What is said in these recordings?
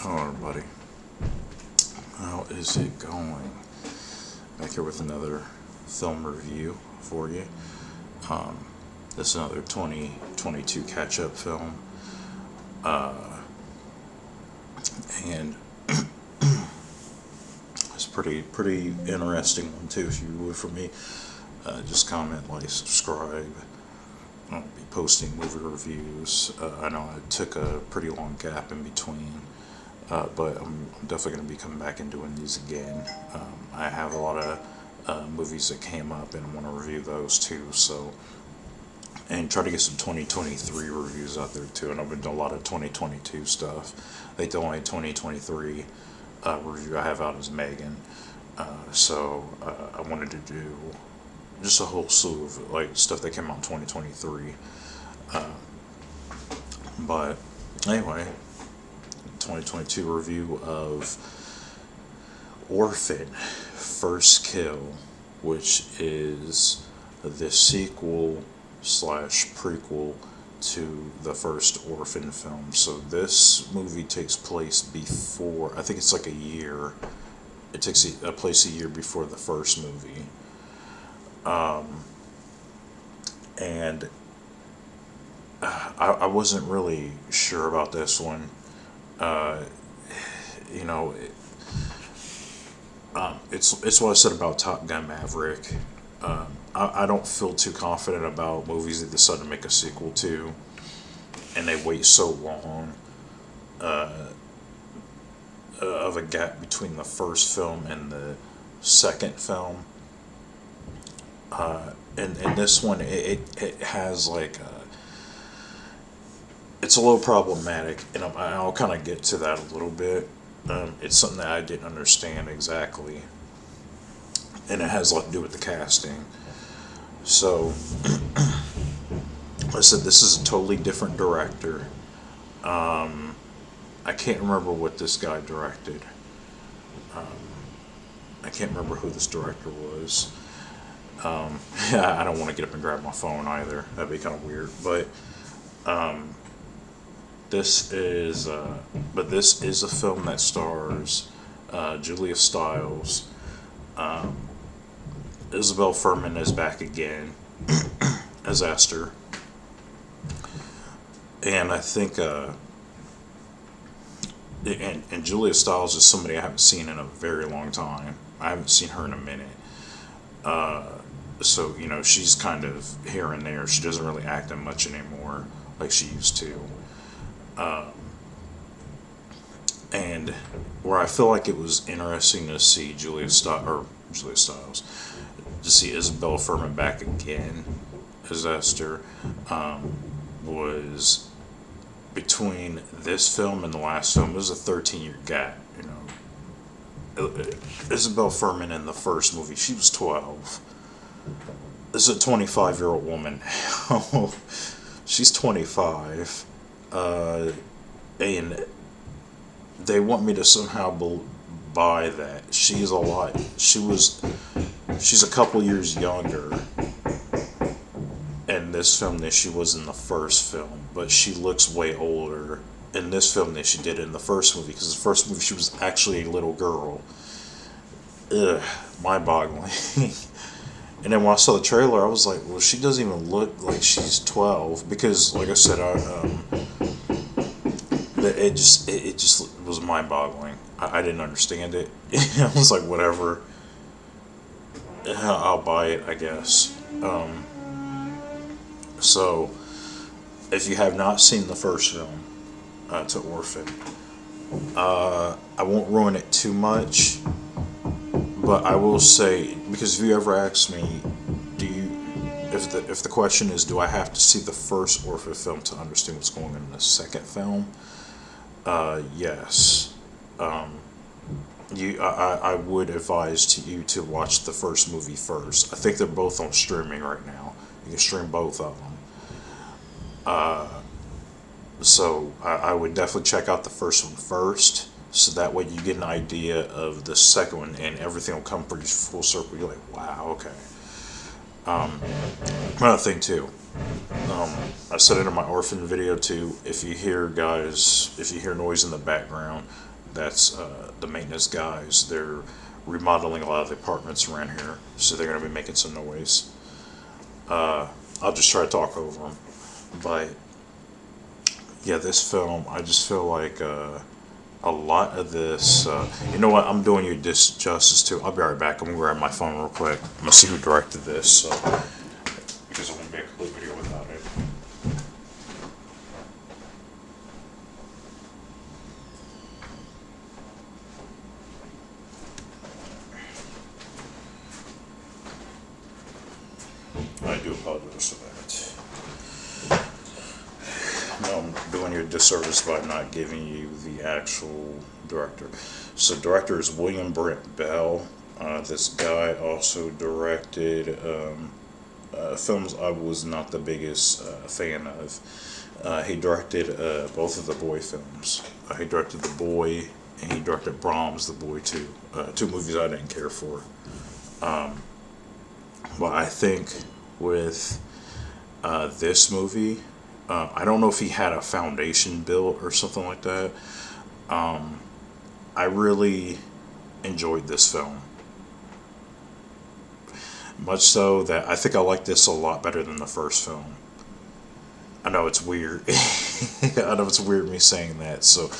Hello everybody, how is it going? Back here with another film review for you. This is another 2022 catch-up film, and it's pretty interesting one too. If you would, for me, just comment, like, subscribe. I'll be posting movie reviews. I know I took a pretty long gap in between, but I'm definitely going to be coming back and doing these again. I have a lot of movies that came up and I want to review those too. So, and try to get some 2023 reviews out there too. And I've been doing a lot of 2022 stuff. I think the only 2023 review I have out is Megan. So I wanted to do just a whole slew of like stuff that came out in 2023. But anyway, 2022 review of Orphan, First Kill, which is the sequel slash prequel to the first Orphan film. So this movie takes place before, I think it's like a year. It takes place a year before the first movie. And I wasn't really sure about this one. You know, it's what I said about Top Gun Maverick. I don't feel too confident about movies they decide to make a sequel to, and they wait so long of a gap between the first film and the second film. And this one, it has like it's a little problematic, and I'll kind of get to that a little bit. It's something that I didn't understand exactly, and it has a lot to do with the casting. So, like I said, this is a totally different director. I can't remember what this guy directed. I can't remember who this director was. Yeah, I don't want to get up and grab my phone either. That'd be kind of weird. But this is a film that stars Julia Stiles. Isabel Fuhrman is back again as Esther, and I think and Julia Stiles is somebody I haven't seen in a very long time. I haven't seen her in a minute. So, you know, she's kind of here and there. She doesn't really act that much anymore like she used to. And where I feel like it was interesting to see Julia Stiles, to see Isabel Fuhrman back again as Esther, was between this film and the last film. It was a 13-year gap, you know. Isabel Fuhrman in the first movie, she was 12. This is a 25-year-old woman. She's 25. And they want me to somehow buy that. She's a couple years younger in this film than she was in the first film. But she looks way older in this film than she did in the first movie. Because the first movie, she was actually a little girl. Ugh, mind-boggling. And then when I saw the trailer, I was like, well, she doesn't even look like she's 12. Because, like I said, it just was mind-boggling. I didn't understand it. I was like, whatever. I'll buy it, I guess. So, if you have not seen the first film, to Orphan, I won't ruin it too much. But I will say, because if you ever ask me, if the question is, do I have to see the first Orphan film to understand what's going on in the second film? Yes. I would advise you to watch the first movie first. I think they're both on streaming right now. You can stream both of them. So I would definitely check out the first one first. So that way you get an idea of the second one, and everything will come pretty full circle. You're like, wow, okay. Another thing too, I said it in my Orphan video too. If you hear noise in the background, That's the maintenance guys. They're remodeling a lot of the apartments around here, so they're going to be making some noise. I'll just try to talk over them. But yeah, this film, I just feel like a lot of this. You know what? I'm doing you disjustice too. I'll be right back. I'm gonna grab my phone real quick. I'm gonna see who directed this, so, because I won't make a complete video without it. I do apologize for that. No, I'm doing you a disservice by not giving you the actual director. So, director is William Brent Bell. This guy also directed films I was not the biggest fan of. He directed both of the Boy films. He directed The Boy, and he directed Brahms, The Boy too. Two movies I didn't care for. But I think with this movie, I don't know if he had a foundation built or something like that. I really enjoyed this film. Much so that I think I like this a lot better than the first film. I know it's weird. I know it's weird me saying that, so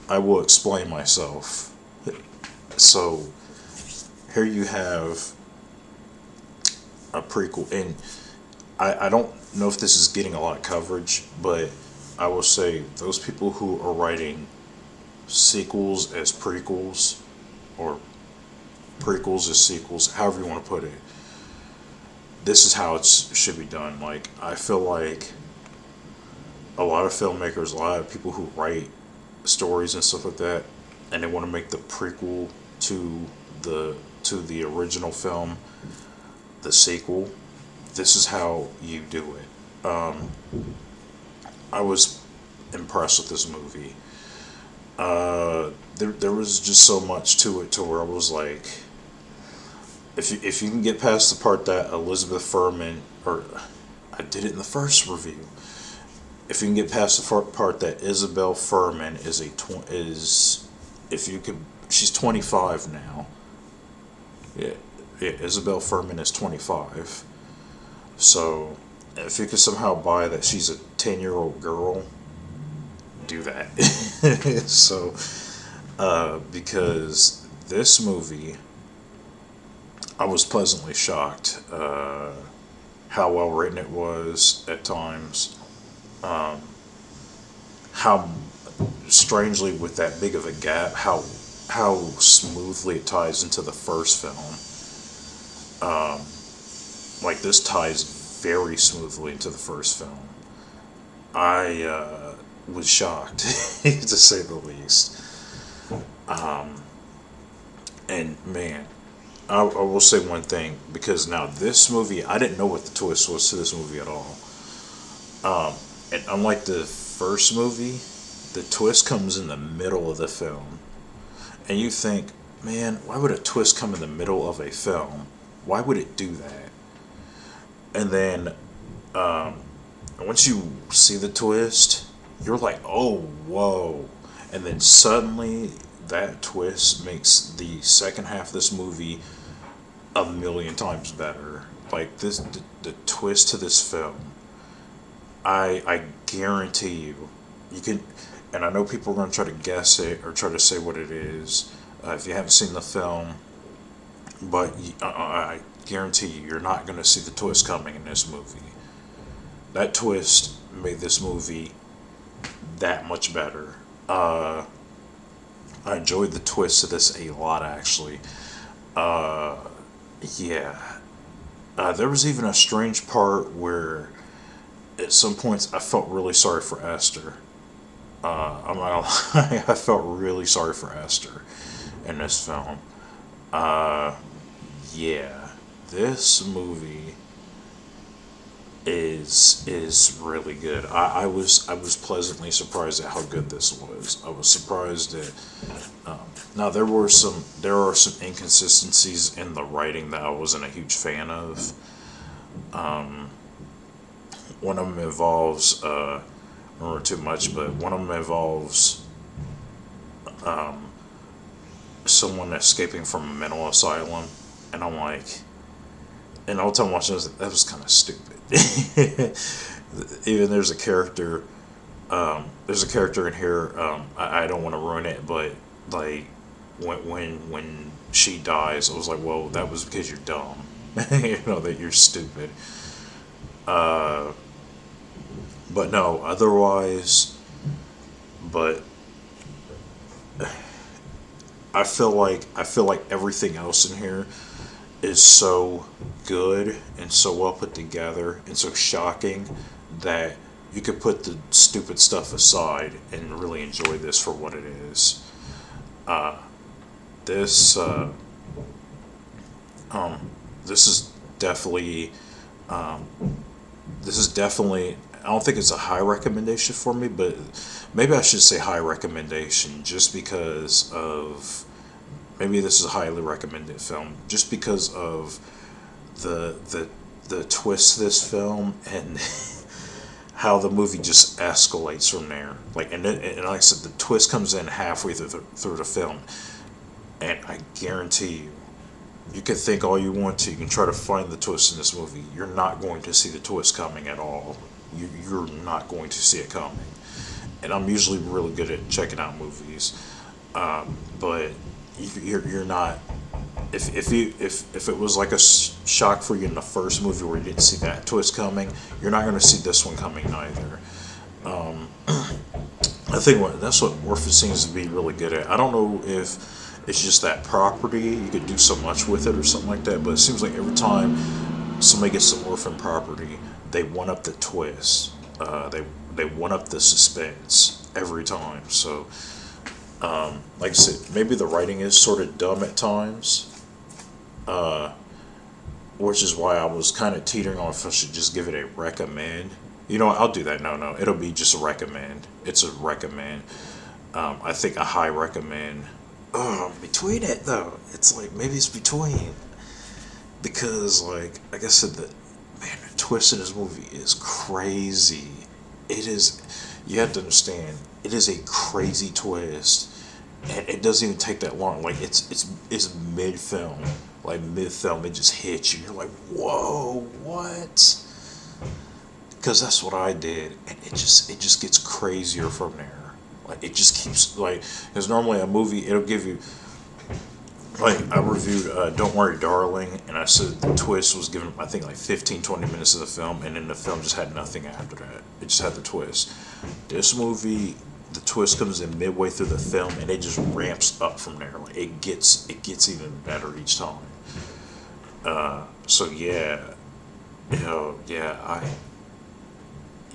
I will explain myself. So, here you have a prequel, and I don't know if this is getting a lot of coverage, but I will say those people who are writing sequels as prequels, or prequels as sequels, however you want to put it, this is how it should be done. Like, I feel like a lot of filmmakers, a lot of people who write stories and stuff like that, and they want to make the prequel to the original film the sequel. This is how you do it. I was impressed with this movie. There was just so much to it to where I was like, if you can get past the part that Elizabeth Furman, or I did it in the first review, if you can get past the part that Isabel Furman if you could, she's 25 now. Yeah, Isabel Furman is 25. So if you could somehow buy that she's a 10-year-old girl, do that. So, because this movie, I was pleasantly shocked how well written it was at times. How strangely, with that big of a gap, how smoothly it ties into the first film. Like, this ties very smoothly into the first film. I was shocked, to say the least. And man, I will say one thing, because now this movie, I didn't know what the twist was to this movie at all. And unlike the first movie, the twist comes in the middle of the film. And you think, man, why would a twist come in the middle of a film? Why would it do that? And then, once you see the twist, you're like, oh, whoa. And then suddenly, that twist makes the second half of this movie a million times better. Like, the twist to this film, I guarantee you can, and I know people are going to try to guess it or try to say what it is if you haven't seen the film, but I guarantee you're not going to see the twist coming in this movie. That twist made this movie that much better. I enjoyed the twist of this a lot, actually. Yeah. There was even a strange part where at some points I felt really sorry for Esther. I'm not gonna lie, I felt really sorry for Esther in this film. Yeah, this movie is really good. I was pleasantly surprised at how good this was. I was surprised at. Now there are some inconsistencies in the writing that I wasn't a huge fan of. One of them involves, I don't remember too much, but one of them involves someone escaping from a mental asylum, and I'm like, and all the time watching this, that was kind of stupid. Even there's a character in here. I don't want to ruin it, but like when she dies, I was like, well, that was because you're dumb. That you're stupid. But no, otherwise, but I feel like everything else in here is so good and so well put together and so shocking that you could put the stupid stuff aside and really enjoy this for what it is. This this is definitely um, this is definitely, I don't think it's a high recommendation for me, but maybe I should say high recommendation just because of, maybe this is a highly recommended film just because of the the the twist of this film and how the movie just escalates from there. Like, and like I said, the twist comes in halfway through the film, and I guarantee you, you can think all you want to. You can try to find the twist in this movie. You're not going to see the twist coming at all. You're not going to see it coming. And I'm usually really good at checking out movies, but you're not. If it was like a shock for you in the first movie where you didn't see that twist coming, you're not going to see this one coming either. I think that's what Orphan seems to be really good at. I don't know if it's just that property, you could do so much with it or something like that, but it seems like every time somebody gets the Orphan property, they one up the twist. They one up the suspense every time. So, like I said, maybe the writing is sort of dumb at times, which is why I was kind of teetering on if I should just give it a recommend. You know what, I'll do that. No, it'll be just a recommend. It's a recommend. I think a high recommend. Between it though, it's like maybe it's between, because like I said, the twist in this movie is crazy. It is. You have to understand. It is a crazy twist, and it doesn't even take that long. Like it's mid film. Like mid film, it just hits you. You're like, whoa, what? Because that's what I did, and it just gets crazier from there. Like it just keeps like, because normally a movie it'll give you, like I reviewed Don't Worry Darling, and I said the twist was given I think like 15-20 minutes of the film, and then the film just had nothing after that. It just had the twist. This movie, the twist comes in midway through the film, and it just ramps up from there. Like it gets even better each time. So yeah,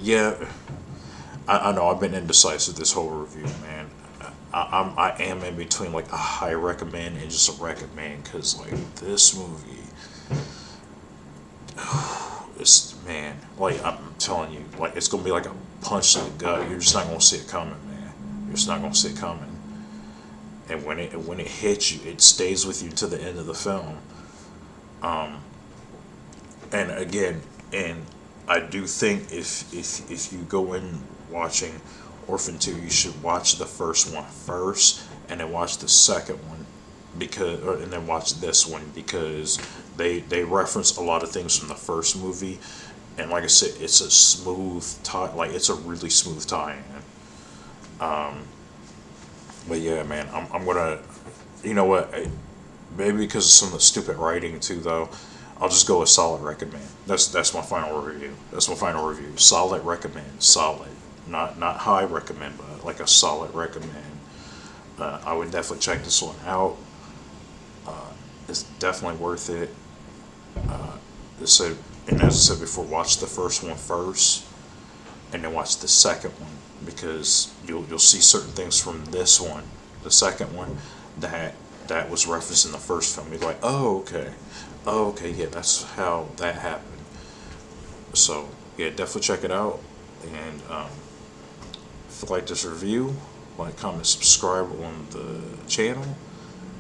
yeah, I know I've been indecisive this whole review, man. I am in between like a high recommend and just a recommend, because like this movie, it's, man, like I'm telling you, like it's gonna be like a punch to the gut. You're just not gonna see it coming, man. You're just not gonna see it coming. And when it hits you, it stays with you to the end of the film. And again, and I do think if you go in watching Orphan 2, you should watch the first one first, and then watch the second one, and then watch this one, because they reference a lot of things from the first movie, and like I said, it's a smooth tie, like it's a really smooth tie-in. But yeah, man, I'm gonna, you know what, maybe because of some of the stupid writing too, though, I'll just go with solid recommend. That's my final review. That's my final review. Solid recommend. Solid. Not high recommend, but like a solid recommend. I would definitely check this one out. It's definitely worth it. So, and as I said before, watch the first one first, and then watch the second one, because you'll see certain things from this one, the second one, that was referenced in the first film. You're like, oh okay, yeah, that's how that happened. So yeah, definitely check it out. And if you like this review, like, comment, subscribe on the channel.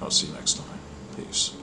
I'll see you next time. Peace.